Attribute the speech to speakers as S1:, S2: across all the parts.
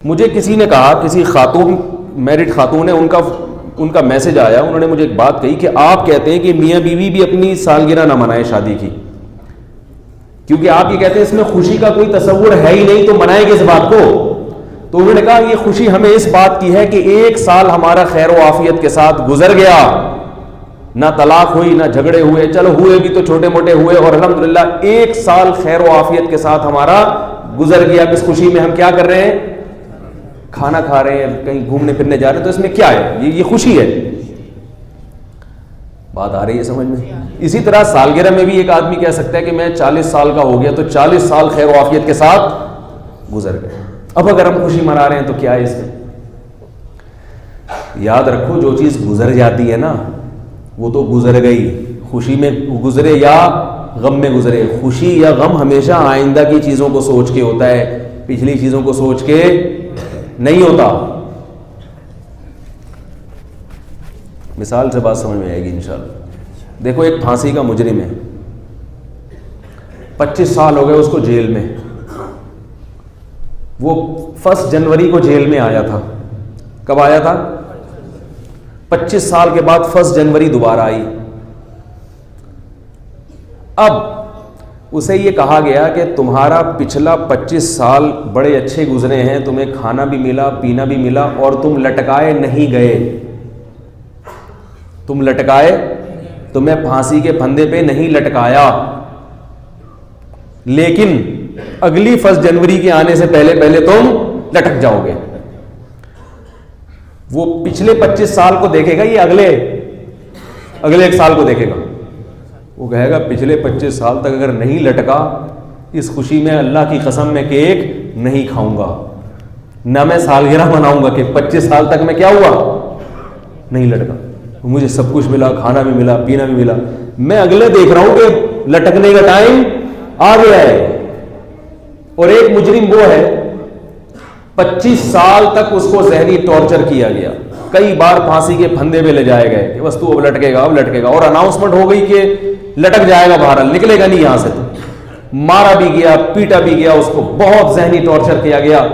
S1: مجھے کسی نے کہا, کسی خاتون, میرڈ خاتون ہے, ان کا میسج آیا, انہوں نے مجھے ایک بات کہی کہ آپ کہتے ہیں کہ میاں بیوی بھی اپنی سالگرہ نہ منائے شادی کی, کیونکہ آپ یہ کہتے ہیں اس میں خوشی کا کوئی تصور ہے ہی نہیں, تو منائیں گے اس بات کو. تو انہوں نے کہا یہ خوشی ہمیں اس بات کی ہے کہ 1 سال ہمارا خیر و عافیت کے ساتھ گزر گیا, نہ طلاق ہوئی نہ جھگڑے ہوئے, چلو ہوئے بھی تو چھوٹے موٹے ہوئے, اور الحمدللہ 1 سال خیر و عافیت کے ساتھ ہمارا گزر گیا. اس خوشی میں ہم کیا کر رہے ہیں؟ کھانا کھا رہے ہیں, کہیں گھومنے پھرنے جا رہے ہیں, تو اس میں کیا ہے؟ یہ خوشی ہے. بات آ رہی ہے سمجھ میں؟ اسی طرح سالگرہ میں بھی ایک آدمی کہہ سکتا ہے کہ میں 40 سال کا ہو گیا, تو 40 سال خیر و عافیت کے ساتھ گزر گئے. اب اگر ہم خوشی منا رہے ہیں تو کیا ہے اس میں؟ یاد رکھو جو چیز گزر جاتی ہے نا وہ تو گزر گئی. خوشی میں گزرے یا غم میں گزرے, خوشی یا غم ہمیشہ آئندہ کی چیزوں کو سوچ کے ہوتا ہے, پچھلی چیزوں کو سوچ کے نہیں ہوتا. مثال سے بات سمجھ میں آئے گی انشاءاللہ. دیکھو ایک پھانسی کا مجرم ہے, 25 سال ہو گئے اس کو جیل میں. وہ 1 جنوری کو جیل میں آیا تھا. کب آیا تھا؟ 25 سال کے بعد 1 جنوری دوبارہ آئی. اب اسے یہ کہا گیا کہ تمہارا پچھلا 25 سال بڑے اچھے گزرے ہیں, تمہیں کھانا بھی ملا, پینا بھی ملا, اور تم لٹکائے نہیں گئے. تم لٹکائے, تمہیں پھانسی کے پھندے پہ نہیں لٹکایا, لیکن اگلی 1 جنوری کے آنے سے پہلے تم لٹک جاؤ گے. وہ پچھلے 25 سال کو دیکھے گا, یہ اگلے 1 سال کو دیکھے گا. وہ کہے گا پچھلے 25 سال تک اگر نہیں لٹکا, اس خوشی میں اللہ کی قسم میں کیک نہیں کھاؤں گا, نہ میں سالگرہ مناؤں گا کہ 25 سال تک میں کیا ہوا, نہیں لٹکا. مجھے سب کچھ ملا, کھانا بھی ملا, پینا بھی ملا. میں اگلے دیکھ رہا ہوں کہ لٹکنے کا ٹائم آ گیا ہے. اور ایک مجرم وہ ہے 25 سال تک اس کو ذہنی ٹارچر کیا گیا, کئی بار پھانسی کے پھندے پہ لے جائے گئے کہ بس تو اب لٹکے گا, اب لٹکے گا, اور اناؤنسمنٹ ہو گئی کہ لٹک جائے گا, باہر نکلے گا نہیں یہاں سے. تو مارا بھی گیا, پیٹا بھی گیا, اس کو بہت ذہنی ٹارچر کیا گیا.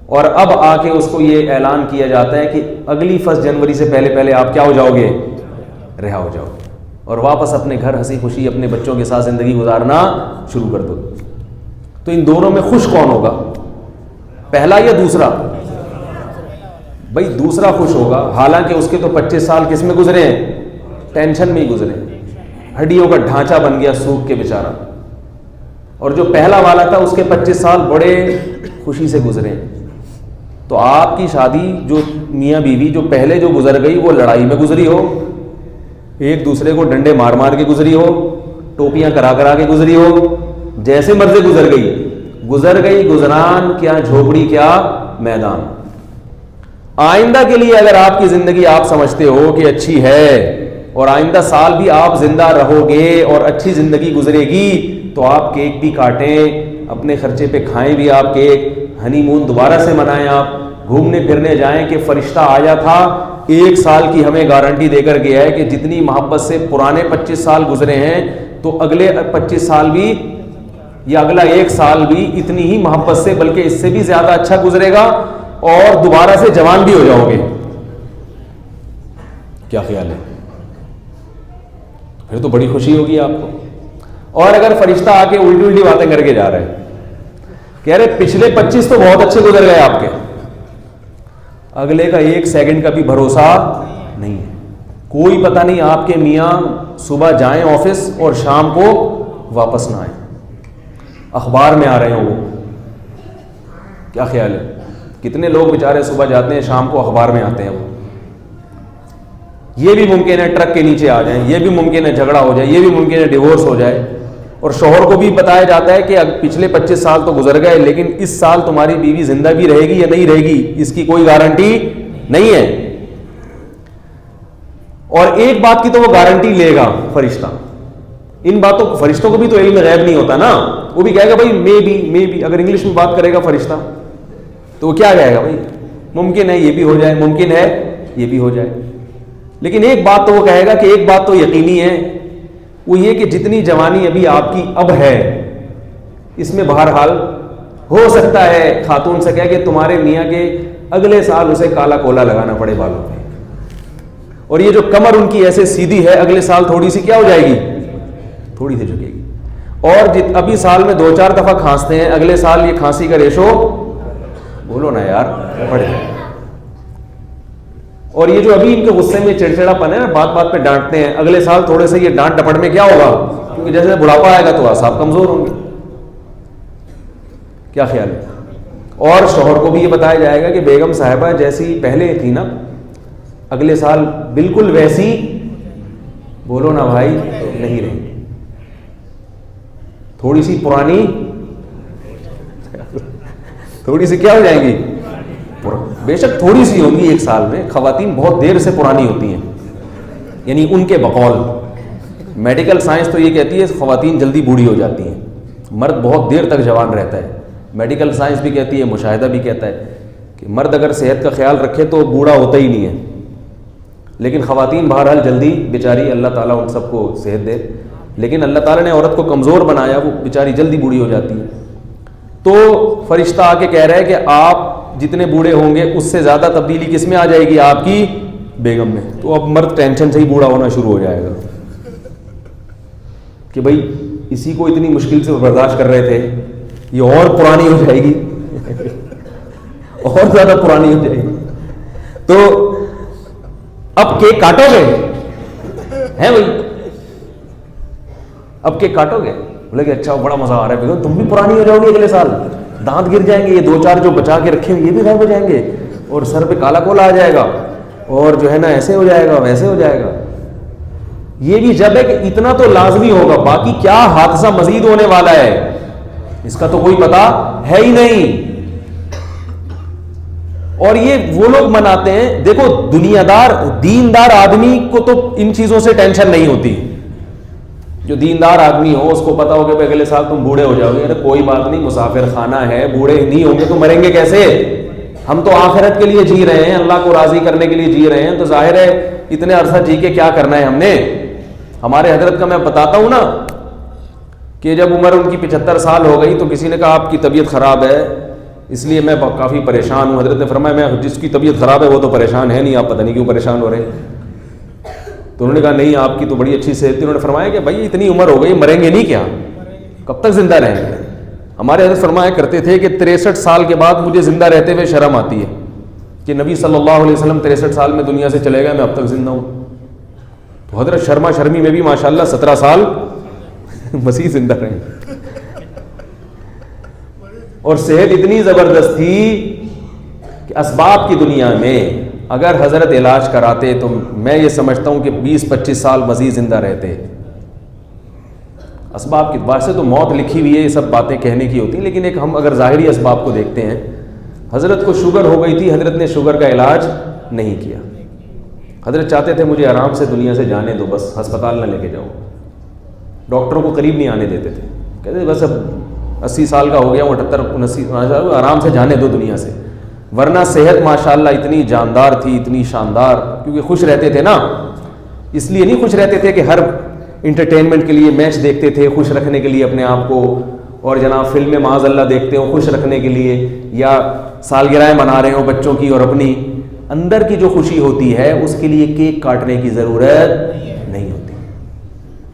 S1: اور اب آ کے اس کو یہ اعلان کیا جاتا ہے کہ اگلی 1 جنوری سے پہلے آپ کیا ہو جاؤ گے, رہا ہو جاؤ گے, اور واپس اپنے گھر ہنسی خوشی اپنے بچوں کے ساتھ زندگی گزارنا شروع کر دو. تو ان دونوں میں خوش کون ہوگا, پہلا یا دوسرا؟ بھائی دوسرا خوش ہوگا, حالانکہ اس کے تو 25 سال کس میں گزرے ہیں, ٹینشن میں ہی گزرے, ہڈیوں کا ڈھانچہ بن گیا سوکھ کے بیچارہ. اور جو پہلا والا تھا اس کے 25 سال بڑے خوشی سے گزرے. تو آپ کی شادی جو میاں بیوی جو پہلے جو گزر گئی وہ لڑائی میں گزری ہو, ایک دوسرے کو ڈنڈے مار مار کے گزری ہو, ٹوپیاں کرا کے گزری ہو, جیسے مرضی گزر گئی, گزران کیا جھوپڑی کیا میدان. آئندہ کے لیے اگر آپ کی زندگی آپ سمجھتے ہو کہ اچھی ہے اور آئندہ سال بھی آپ زندہ رہو گے اور اچھی زندگی گزرے گی, تو آپ کیک بھی کاٹیں, اپنے خرچے پہ کھائیں بھی آپ کیک, ہنی مون دوبارہ سے منائیں, آپ گھومنے پھرنے جائیں کہ فرشتہ آیا تھا 1 سال کی ہمیں گارنٹی دے کر گیا ہے کہ جتنی محبت سے پرانے 25 سال گزرے ہیں تو اگلے 25 سال بھی یا اگلا 1 سال بھی اتنی ہی محبت سے بلکہ اس سے بھی زیادہ اچھا گزرے گا, اور دوبارہ سے جوان بھی ہو جاؤ گے. کیا خیال ہے؟ پھر تو بڑی خوشی ہوگی آپ کو. اور اگر فرشتہ آ کے الٹی باتیں کر کے جا رہے ہیں, کہہ رہے پچھلے 25 تو بہت اچھے گزر گئے آپ کے, اگلے کا 1 سیکنڈ کا بھی بھروسہ نہیں ہے, کوئی پتہ نہیں آپ کے میاں صبح جائیں آفس اور شام کو واپس نہ آئیں, اخبار میں آ رہے ہوں وہ. کیا خیال ہے؟ کتنے لوگ بیچارے صبح جاتے ہیں شام کو اخبار میں آتے ہیں وہ. یہ بھی ممکن ہے ٹرک کے نیچے آ جائیں, یہ بھی ممکن ہے جھگڑا ہو جائے, یہ بھی ممکن ہے ڈیورس ہو جائے, اور شوہر کو بھی بتایا جاتا ہے کہ پچھلے 25 سال تو گزر گئے لیکن اس سال تمہاری بیوی زندہ بھی رہے گی یا نہیں رہے گی اس کی کوئی گارنٹی نہیں ہے. اور ایک بات کی تو وہ گارنٹی لے گا فرشتہ, ان باتوں فرشتوں کو بھی تو علم غیب نہیں ہوتا نا, وہ بھی کہے گا بھائی مے بی اگر انگلش میں بات کرے گا فرشتہ تو وہ کیا کہے گا, بھائی ممکن ہے یہ بھی ہو جائے, ممکن ہے یہ بھی ہو جائے. لیکن ایک بات تو وہ کہے گا کہ ایک بات تو یقینی ہے, وہ یہ کہ جتنی جوانی ابھی آپ کی اب ہے اس میں بہرحال ہو سکتا ہے خاتون سے کہہ کہ تمہارے میاں کے اگلے سال اسے کالا کولا لگانا پڑے بالوں پہ, اور یہ جو کمر ان کی ایسے سیدھی ہے اگلے سال تھوڑی سی کیا ہو جائے گی, تھوڑی سی جھکے گی. اور ابھی سال میں 2-4 دفعہ کھانستے ہیں, اگلے سال یہ کھانسی کا ریشو, بولو نا یار, بڑھ جائے. اور یہ جو ابھی ان کے غصے میں چڑچڑا پن ہے نا, بات بات پہ ڈانٹتے ہیں, اگلے سال تھوڑے سے یہ ڈانٹ ڈپٹ میں کیا ہوگا, کیونکہ جیسے بڑھاپا آئے گا تو اعصاب کمزور ہوں گے. کیا خیال ہے؟ اور شوہر کو بھی یہ بتایا جائے گا کہ بیگم صاحبہ جیسی پہلے تھی نا, اگلے سال بالکل ویسی, بولو نا بھائی, نہیں رہی. تھوڑی سی پرانی, تھوڑی سی کیا ہو جائیں گی, بے شک تھوڑی سی ہوں گی ایک سال میں. خواتین بہت دیر سے پرانی ہوتی ہیں, یعنی ان کے بقول. میڈیکل سائنس تو یہ کہتی ہے خواتین جلدی بوڑھی ہو جاتی ہیں, مرد بہت دیر تک جوان رہتا ہے. میڈیکل سائنس بھی کہتی ہے, مشاہدہ بھی کہتا ہے کہ مرد اگر صحت کا خیال رکھے تو بوڑھا ہوتا ہی نہیں ہے, لیکن خواتین بہرحال جلدی بیچاری, اللہ تعالیٰ ان سب کو صحت دے, لیکن اللہ تعالیٰ نے عورت کو کمزور بنایا, وہ بیچاری جلدی بوڑھی ہو جاتی ہے. تو فرشتہ آ کے کہہ رہا ہے کہ آپ جتنے بوڑھے ہوں گے اس سے زیادہ تبدیلی کس میں آ جائے گی, آپ کی بیگم میں. تو اب مرد ٹینشن سے ہی بوڑھا ہونا شروع ہو جائے گا کہ بھائی اسی کو اتنی مشکل سے برداشت کر رہے تھے, یہ اور پرانی ہو جائے گی, اور زیادہ پرانی ہو جائے گی. تو اب کیک کاٹو گے ہیں بھائی, اب کیک کاٹو گے؟ بولے کہ اچھا بڑا مزہ آ رہا ہے بیگم, تم بھی پرانی ہو جاؤ گی اگلے سال, دانت گر جائیں گے, یہ 2-4 جو بچا کے رکھے ہوئے یہ بھی غائب ہو جائیں گے, اور سر پہ کالا کولا آ جائے گا, اور جو ہے نا ایسے ہو جائے گا ویسے ہو جائے گا. یہ بھی جب ہے کہ اتنا تو لازمی ہوگا, باقی کیا حادثہ مزید ہونے والا ہے اس کا تو کوئی پتا ہے ہی نہیں. اور یہ وہ لوگ مناتے ہیں, دیکھو دنیا دار دیندار آدمی کو تو ان چیزوں سے ٹینشن نہیں ہوتی. جو دیندار آدمی ہو اس کو پتا ہو کہ اگلے سال تم بوڑھے ہو جاؤ گے, کوئی بات نہیں, مسافر خانہ ہے, بوڑھے نہیں ہوں گے تو مریں گے کیسے, ہم تو آخرت کے لیے جی رہے ہیں, اللہ کو راضی کرنے کے لیے جی رہے ہیں, تو ظاہر ہے اتنے عرصہ جی کے کیا کرنا ہے ہم نے. ہمارے حضرت کا میں بتاتا ہوں نا کہ جب عمر ان کی 75 سال ہو گئی تو کسی نے کہا آپ کی طبیعت خراب ہے, اس لیے میں کافی پریشان ہوں. حضرت نے فرمایا میں جس کی طبیعت خراب ہے وہ تو پریشان ہے نہیں, آپ پتہ نہیں کیوں پریشان ہو رہے ہیں. تو انہوں نے کہا نہیں آپ کی تو بڑی اچھی صحت تھی. انہوں نے فرمایا کہ بھائی اتنی عمر ہو گئی, مریں گے نہیں کیا, کب تک زندہ رہیں گے. ہمارے حضرت فرمایا کرتے تھے کہ 63 سال کے بعد مجھے زندہ رہتے ہوئے شرم آتی ہے کہ نبی صلی اللہ علیہ وسلم 63 سال میں دنیا سے چلے گئے, میں اب تک زندہ ہوں. تو حضرت شرما شرمی میں بھی ماشاءاللہ 17 سال مسیح زندہ رہے, اور صحت اتنی زبردست تھی کہ اسباب کی دنیا میں اگر حضرت علاج کراتے تو میں یہ سمجھتا ہوں کہ 20-25 سال مزید زندہ رہتے. اسباب کی واسطے تو موت لکھی ہوئی ہے, یہ سب باتیں کہنے کی ہوتی ہیں, لیکن ایک ہم اگر ظاہری اسباب کو دیکھتے ہیں, حضرت کو شوگر ہو گئی تھی, حضرت نے شوگر کا علاج نہیں کیا. حضرت چاہتے تھے مجھے آرام سے دنیا سے جانے دو, بس ہسپتال نہ لے کے جاؤ. ڈاکٹروں کو قریب نہیں آنے دیتے تھے, کہتے بس اب 80 سال کا ہو گیا ہوں, 78-79 آرام سے جانے دو دنیا سے. ورنہ صحت ماشاءاللہ اتنی جاندار تھی, اتنی شاندار, کیونکہ خوش رہتے تھے نا. اس لیے نہیں خوش رہتے تھے کہ ہر انٹرٹینمنٹ کے لیے میچ دیکھتے تھے, خوش رکھنے کے لیے اپنے آپ کو, اور جناب فلمیں معاذ اللہ دیکھتے ہوں خوش رکھنے کے لیے, یا سالگرہیں منا رہے ہوں بچوں کی اور اپنی. اندر کی جو خوشی ہوتی ہے اس کے لیے کیک کاٹنے کی ضرورت نہیں ہوتی,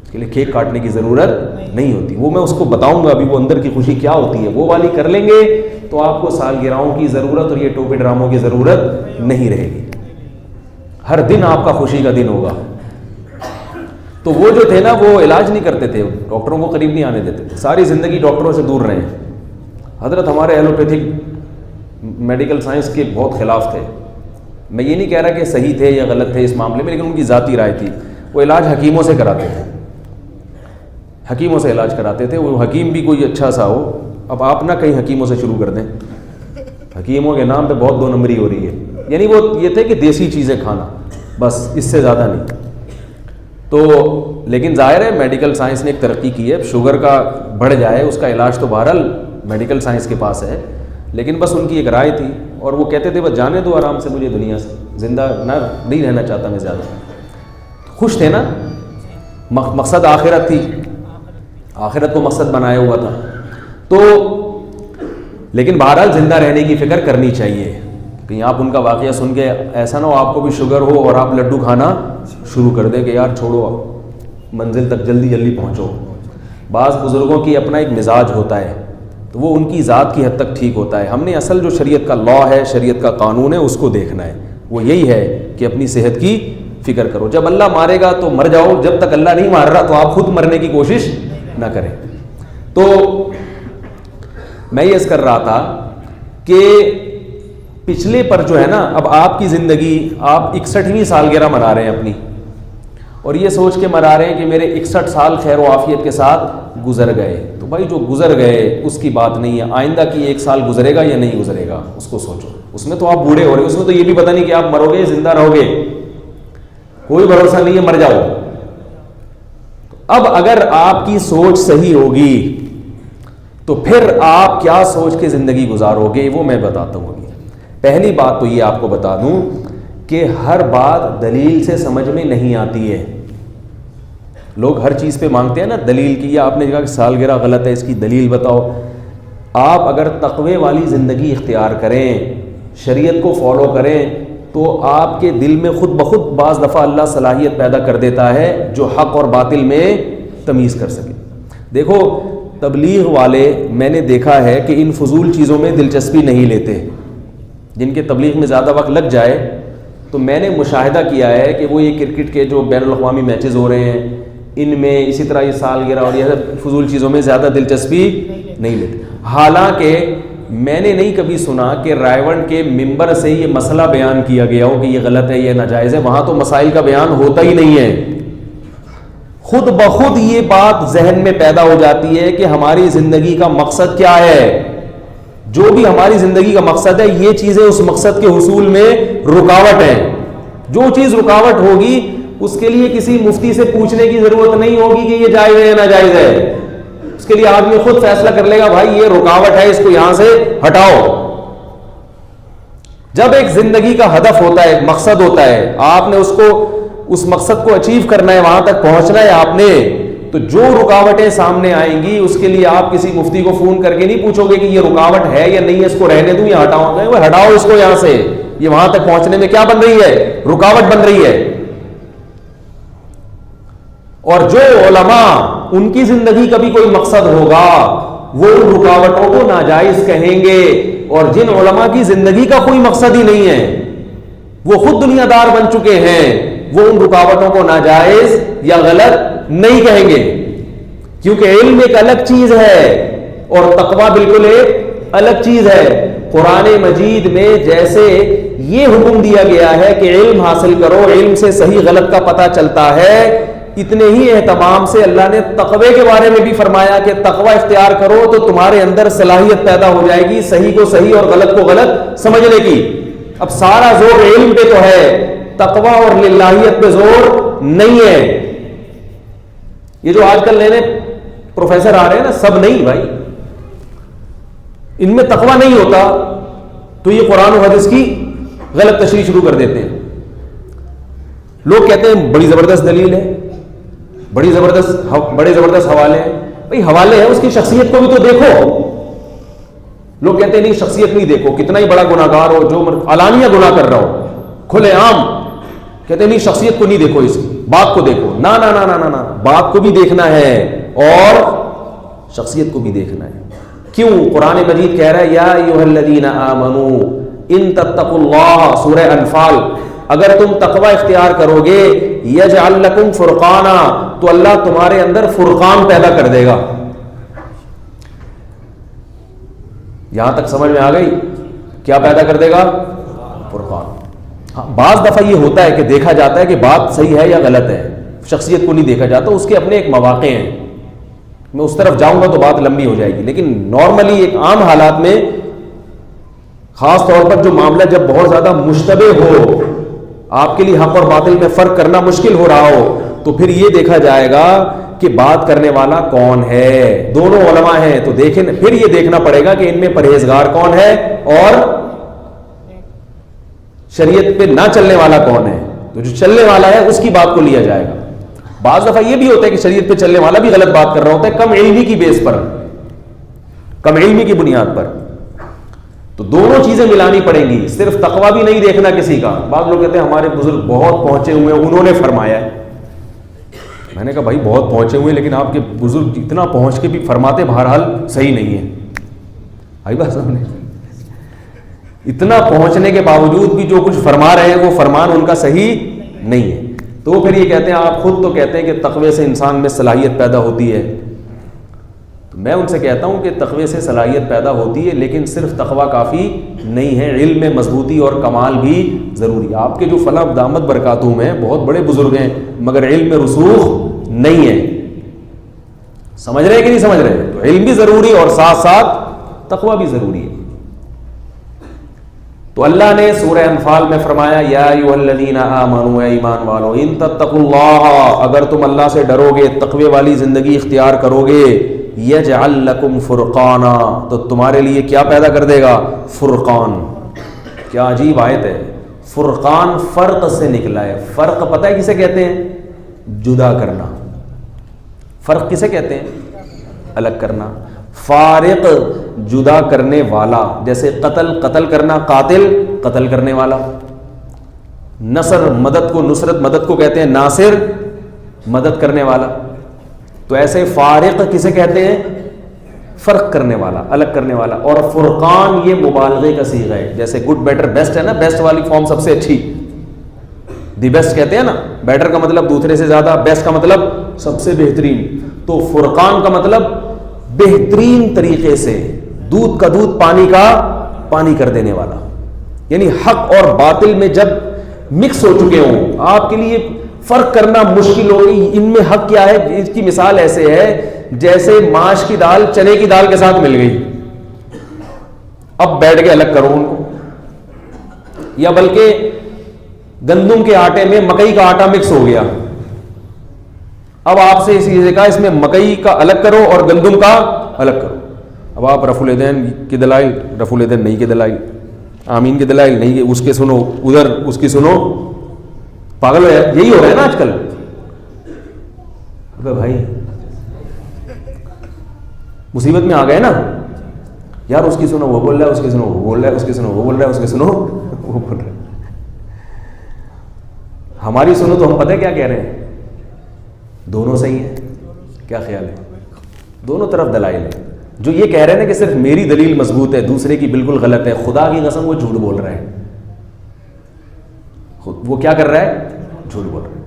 S1: اس کے لیے کیک کاٹنے کی ضرورت نہیں ہوتی. وہ میں اس کو بتاؤں گا ابھی وہ اندر کی خوشی کیا ہوتی ہے, وہ والی کر لیں گے تو آپ کو سالگرہوں کی ضرورت اور یہ ٹوپی ڈراموں کی ضرورت نہیں رہے گی. ہر دن آپ کا خوشی کا دن ہوگا. تو وہ جو تھے نا وہ علاج نہیں کرتے تھے, ڈاکٹروں کو قریب نہیں آنے دیتے تھے, ساری زندگی ڈاکٹروں سے دور رہے. حضرت ہمارے ایلوپیتھک میڈیکل سائنس کے بہت خلاف تھے. میں یہ نہیں کہہ رہا کہ صحیح تھے یا غلط تھے اس معاملے میں, لیکن ان کی ذاتی رائے تھی. وہ علاج حکیموں سے کراتے تھے, حکیموں سے علاج کراتے تھے. وہ حکیم بھی کوئی اچھا سا ہو, اب آپ نہ کہیں حکیموں سے شروع کر دیں, حکیموں کے نام پہ بہت 2 نمبری ہو رہی ہے. یعنی وہ یہ تھے کہ دیسی چیزیں کھانا, بس اس سے زیادہ نہیں. تو لیکن ظاہر ہے میڈیکل سائنس نے ایک ترقی کی ہے, شوگر کا بڑھ جائے اس کا علاج تو بہرحال میڈیکل سائنس کے پاس ہے, لیکن بس ان کی ایک رائے تھی. اور وہ کہتے تھے بس جانے دو آرام سے مجھے دنیا سے, زندہ نہیں رہنا چاہتا میں زیادہ. خوش تھے نا, مقصد آخرت تھی, آخرت کو مقصد بنایا ہوا تھا. تو لیکن بہرحال زندہ رہنے کی فکر کرنی چاہیے. کہیں آپ ان کا واقعہ سن کے ایسا نہ ہو آپ کو بھی شوگر ہو اور آپ لڈو کھانا شروع کر دیں کہ یار چھوڑو منزل تک جلدی جلدی پہنچو. بعض بزرگوں کی اپنا ایک مزاج ہوتا ہے تو وہ ان کی ذات کی حد تک ٹھیک ہوتا ہے. ہم نے اصل جو شریعت کا لا ہے, شریعت کا قانون ہے, اس کو دیکھنا ہے. وہ یہی ہے کہ اپنی صحت کی فکر کرو. جب اللہ مارے گا تو مر جاؤ, جب تک اللہ نہیں مار رہا تو آپ خود مرنے کی کوشش نہ کریں. تو میں یہ کر رہا تھا کہ پچھلے پر جو ہے نا, اب آپ کی زندگی آپ 61ویں سالگرہ منا رہے ہیں اپنی, اور یہ سوچ کے منا رہے ہیں کہ میرے 61 سال خیر و عافیت کے ساتھ گزر گئے. تو بھائی جو گزر گئے اس کی بات نہیں ہے, آئندہ کی 1 سال گزرے گا یا نہیں گزرے گا اس کو سوچو. اس میں تو آپ بوڑھے ہو رہے, اس میں تو یہ بھی پتہ نہیں کہ آپ مرو گے زندہ رہو گے, کوئی بھروسہ نہیں ہے, مر جاؤ. اب اگر آپ کی سوچ صحیح ہوگی تو پھر آپ کیا سوچ کے زندگی گزارو گے وہ میں بتاتا ہوں. پہلی بات تو یہ آپ کو بتا دوں کہ ہر بات دلیل سے سمجھ میں نہیں آتی ہے. لوگ ہر چیز پہ مانگتے ہیں نا دلیل کی, یا آپ نے کہا کہ سالگرہ غلط ہے اس کی دلیل بتاؤ. آپ اگر تقوی والی زندگی اختیار کریں, شریعت کو فالو کریں, تو آپ کے دل میں خود بخود بعض دفعہ اللہ صلاحیت پیدا کر دیتا ہے جو حق اور باطل میں تمیز کر سکے. دیکھو تبلیغ والے میں نے دیکھا ہے کہ ان فضول چیزوں میں دلچسپی نہیں لیتے. جن کے تبلیغ میں زیادہ وقت لگ جائے تو میں نے مشاہدہ کیا ہے کہ وہ یہ کرکٹ کے جو بین الاقوامی میچز ہو رہے ہیں ان میں, اسی طرح یہ سالگرہ اور یہ فضول چیزوں میں زیادہ دلچسپی نہیں لیتے. حالانکہ میں نے نہیں کبھی سنا کہ رائے کے ممبر سے یہ مسئلہ بیان کیا گیا ہو کہ یہ غلط ہے یہ ناجائز ہے. وہاں تو مسائل کا بیان ہوتا ہی نہیں ہے. خود بخود یہ بات ذہن میں پیدا ہو جاتی ہے کہ ہماری زندگی کا مقصد کیا ہے. جو بھی ہماری زندگی کا مقصد ہے یہ چیزیں اس مقصد کے حصول میں رکاوٹ ہیں. جو چیز رکاوٹ ہوگی اس کے لیے کسی مفتی سے پوچھنے کی ضرورت نہیں ہوگی کہ یہ جائز ہے یا ناجائز ہے. اس کے لیے آدمی خود فیصلہ کر لے گا بھائی یہ رکاوٹ ہے, اس کو یہاں سے ہٹاؤ. جب ایک زندگی کا ہدف ہوتا ہے, ایک مقصد ہوتا ہے, آپ نے اس مقصد کو اچیو کرنا ہے, وہاں تک پہنچنا ہے آپ نے, تو جو رکاوٹیں سامنے آئیں گی اس کے لیے آپ کسی مفتی کو فون کر کے نہیں پوچھو گے کہ یہ رکاوٹ ہے یا نہیں ہے, اس کو رہنے دوں یا ہٹاؤں. وہ ہٹاؤ اس کو یہاں سے, یہ وہاں تک پہنچنے میں کیا بن رہی ہے, رکاوٹ بن رہی ہے. اور جو علماء ان کی زندگی کا بھی کوئی مقصد ہوگا وہ ان رکاوٹوں کو ناجائز کہیں گے, اور جن علماء کی زندگی کا کوئی مقصد ہی نہیں ہے وہ خود دنیا دار بن چکے ہیں, وہ ان رکاوٹوں کو ناجائز یا غلط نہیں کہیں گے. کیونکہ علم ایک الگ چیز ہے اور تقویٰ بالکل ایک الگ چیز ہے. قرآن مجید میں جیسے یہ حکم دیا گیا ہے کہ علم حاصل کرو, علم سے صحیح غلط کا پتہ چلتا ہے, اتنے ہی اہتمام سے اللہ نے تقوی کے بارے میں بھی فرمایا کہ تقوی اختیار کرو تو تمہارے اندر صلاحیت پیدا ہو جائے گی صحیح کو صحیح اور غلط کو غلط سمجھنے کی. اب سارا زور علم پہ تو ہے, تقوی اور للہیت پہ زور نہیں ہے. یہ جو آج کل نئے نئے پروفیسر آ رہے ہیں نا, سب نہیں بھائی, ان میں تقوی نہیں ہوتا تو یہ قرآن و حدیث کی غلط تشریح شروع کر دیتے ہیں. لوگ کہتے ہیں بڑی زبردست دلیل ہے, بڑے زبردست حوالے ہیں. بھائی حوالے ہیں, اس کی شخصیت کو بھی تو دیکھو. لوگ کہتے ہیں نہیں شخصیت نہیں دیکھو, کتنا ہی بڑا گناہ گار ہو, جو علانیہ گناہ کر رہا ہو کھلے عام, کہتے ہیں نہیں شخصیت کو نہیں دیکھو, اس بات کو دیکھو. نا نا نا نا نا, بات کو بھی دیکھنا ہے اور شخصیت کو بھی دیکھنا ہے. کیوں؟ قرآن مجید کہہ رہا ہے یا ایھا الذین آمنوا ان تتقوا اللہ, سورہ انفال, اگر تم تقوی اختیار کرو گے یجعل لکم فرقانا, تو اللہ تمہارے اندر فرقان پیدا کر دے گا. یہاں تک سمجھ میں آ گئی؟ کیا پیدا کر دے گا؟ فرقان. ہاں بعض دفعہ یہ ہوتا ہے کہ دیکھا جاتا ہے کہ بات صحیح ہے یا غلط ہے, شخصیت کو نہیں دیکھا جاتا, اس کے اپنے ایک مواقع ہیں. میں اس طرف جاؤں گا تو بات لمبی ہو جائے گی, لیکن نارملی ایک عام حالات میں, خاص طور پر جو معاملہ جب بہت زیادہ مشتبہ ہو, آپ کے لیے حق اور باطل میں فرق کرنا مشکل ہو رہا ہو, تو پھر یہ دیکھا جائے گا کہ بات کرنے والا کون ہے. دونوں علماء ہیں تو دیکھیں, پھر یہ دیکھنا پڑے گا کہ ان میں پرہیزگار کون ہے اور شریعت پہ نہ چلنے والا کون ہے. تو جو چلنے والا ہے اس کی بات کو لیا جائے گا. بعض دفعہ یہ بھی ہوتا ہے کہ شریعت پہ چلنے والا بھی غلط بات کر رہا ہوتا ہے, کم علمی کی بیس پر, کم علمی کی بنیاد پر. تو دونوں چیزیں ملانی پڑیں گی. صرف تقویٰ بھی نہیں دیکھنا کسی کا. بعض لوگ کہتے ہیں ہمارے بزرگ بہت پہنچے ہوئے ہیں, انہوں نے فرمایا ہے. میں نے کہا بھائی بہت پہنچے ہوئے لیکن آپ کے بزرگ اتنا پہنچ کے بھی فرماتے بہرحال صحیح نہیں ہے. آئی بات سامنے, اتنا پہنچنے کے باوجود بھی جو کچھ فرما رہے ہیں وہ فرمان ان کا صحیح نہیں ہے. تو وہ پھر یہ کہتے ہیں آپ خود تو کہتے ہیں کہ تقوی سے انسان میں صلاحیت پیدا ہوتی ہے. تو میں ان سے کہتا ہوں کہ تقوی سے صلاحیت پیدا ہوتی ہے لیکن صرف تقوی کافی نہیں ہے, علم میں مضبوطی اور کمال بھی ضروری ہے. آپ کے جو فلاں دامت برکاتہم ہیں بہت بڑے بزرگ ہیں مگر علم میں رسوخ نہیں ہے. سمجھ رہے ہیں کہ نہیں سمجھ رہے؟ تو علم بھی ضروری اور ساتھ ساتھ تقوی بھی ضروری ہے. تو اللہ نے سورہ انفال میں فرمایا یا ایھا الذین آمنوا, اے ایمان والو, ان تتقوا اللہ, اگر تم اللہ سے ڈرو گے, تقوی والی زندگی اختیار کرو گے, یجعل لکم فرقانا, تو تمہارے لیے کیا پیدا کر دے گا؟ فرقان. کیا عجیب آیت ہے. فرقان فرق سے نکلا ہے. فرق پتہ ہے کسے کہتے ہیں؟ جدا کرنا. فرق کسے کہتے ہیں؟ الگ کرنا. فارق جدا کرنے والا, جیسے قتل قتل کرنا, قاتل قتل کرنے والا. نصر مدد کو, نصرت مدد کو کہتے ہیں, ناصر مدد کرنے والا. تو ایسے فارق کسے کہتے ہیں؟ فرق کرنے والا, الگ کرنے والا. اور فرقان یہ مبالغے کا صیغہ ہے. جیسے گڈ بیٹر بیسٹ ہے نا, بیسٹ والی فارم سب سے اچھی, دی بیسٹ کہتے ہیں نا. بیٹر کا مطلب دوسرے سے زیادہ, بیسٹ کا مطلب سب سے بہترین. تو فرقان کا مطلب بہترین طریقے سے دودھ کا دودھ پانی کا پانی کر دینے والا. یعنی حق اور باطل میں جب مکس ہو چکے ہوں, آپ کے لیے فرق کرنا مشکل ہو گئی ان میں حق کیا ہے. اس کی مثال ایسے ہے جیسے ماش کی دال چنے کی دال کے ساتھ مل گئی, اب بیٹھ کے الگ کرو ان کو. یا بلکہ گندم کے آٹے میں مکئی کا آٹا مکس ہو گیا, اب آپ سے اسی چیز کہا اس میں مکئی کا الگ کرو اور گندم کا الگ کرو. اب آپ رفع الیدین کی دلائل, رفع الیدین نہیں کے دلائل, آمین کے دلائل نہیں, اس کے سنو ادھر, اس کی سنو, پاگل ہو جائے. یہی ہو رہا ہے نا آج کل. بھائی مصیبت میں آ گئے نا یار, اس کی سنو وہ بول رہا ہے, اس کی سنو وہ بول رہا ہے, اس کی سنو وہ بول رہا ہے, اس کی سنو وہ بول رہا ہے. ہماری سنو تو ہم پتہ ہے کیا کہہ رہے ہیں, دونوں صحیح ہیں. کیا خیال ہے؟ دونوں طرف دلائل ہیں. جو یہ کہہ رہے ہیں کہ صرف میری دلیل مضبوط ہے, دوسرے کی بالکل غلط ہے, خدا کی قسم وہ جھوٹ بول رہا ہے. وہ کیا کر رہا ہے؟ جھوٹ بول رہا ہے.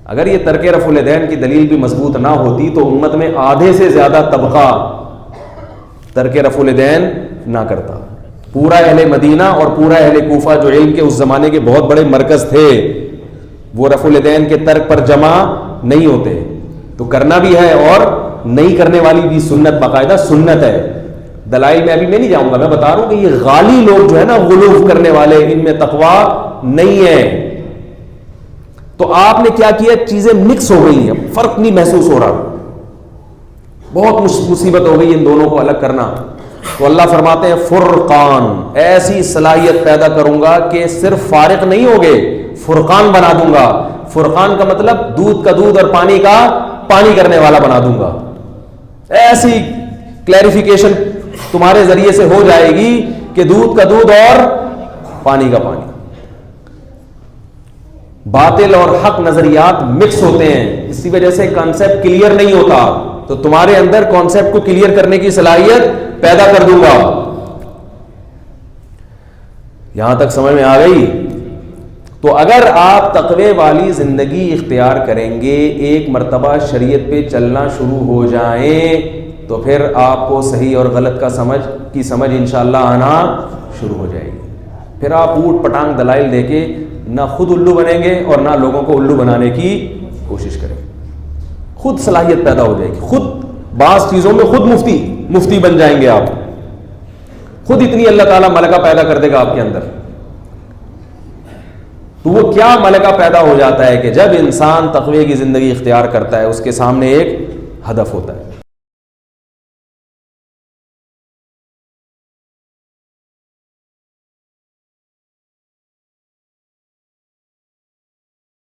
S1: اگر یہ ترک رفع الیدین کی دلیل بھی مضبوط نہ ہوتی تو امت میں آدھے سے زیادہ طبقہ ترک رفع الیدین نہ کرتا. پورا اہل مدینہ اور پورا اہل کوفہ جو علم کے اس زمانے کے بہت بڑے مرکز تھے, وہ رفع الیدین کے ترک پر جمع نہیں ہوتے. تو کرنا بھی ہے اور نہیں کرنے والی بھی سنت, باقاعدہ سنت ہے. دلائل میں ابھی میں نہیں جاؤں گا, میں بتا رہا ہوں کہ یہ غالی لوگ جو ہے نا, غلو کرنے والے, ان میں تقوی نہیں ہے. تو آپ نے کیا کیا, چیزیں مکس ہو گئی ہیں, فرق نہیں محسوس ہو رہا, بہت مصیبت ہو گئی ان دونوں کو الگ کرنا. تو اللہ فرماتے ہیں فرقان, ایسی صلاحیت پیدا کروں گا کہ صرف فارق نہیں ہوگے, فرقان بنا دوں گا. فرقان کا مطلب دودھ کا دودھ اور پانی کا پانی کرنے والا بنا دوں گا. ایسی کلیریفیکیشن تمہارے ذریعے سے ہو جائے گی کہ دودھ کا دودھ اور پانی کا پانی. باطل اور حق نظریات مکس ہوتے ہیں, اسی وجہ سے کانسیپٹ کلیئر نہیں ہوتا. تو تمہارے اندر کانسیپٹ کو کلیئر کرنے کی صلاحیت پیدا کر دوں گا. یہاں تک سمجھ میں آ گئی؟ تو اگر آپ تقوی والی زندگی اختیار کریں گے, ایک مرتبہ شریعت پہ چلنا شروع ہو جائیں, تو پھر آپ کو صحیح اور غلط کا سمجھ انشاءاللہ آنا شروع ہو جائے گی. پھر آپ اوٹ پٹانگ دلائل دے کے نہ خود الو بنیں گے اور نہ لوگوں کو الو بنانے کی کوشش کریں گے. خود صلاحیت پیدا ہو جائے گی, خود بعض چیزوں میں خود مفتی بن جائیں گے آپ. خود اتنی اللہ تعالیٰ ملکہ پیدا کر دے گا آپ کے اندر. تو وہ کیا ملکہ پیدا ہو جاتا ہے کہ جب انسان تقوی کی زندگی اختیار کرتا ہے, اس کے سامنے ایک ہدف ہوتا ہے.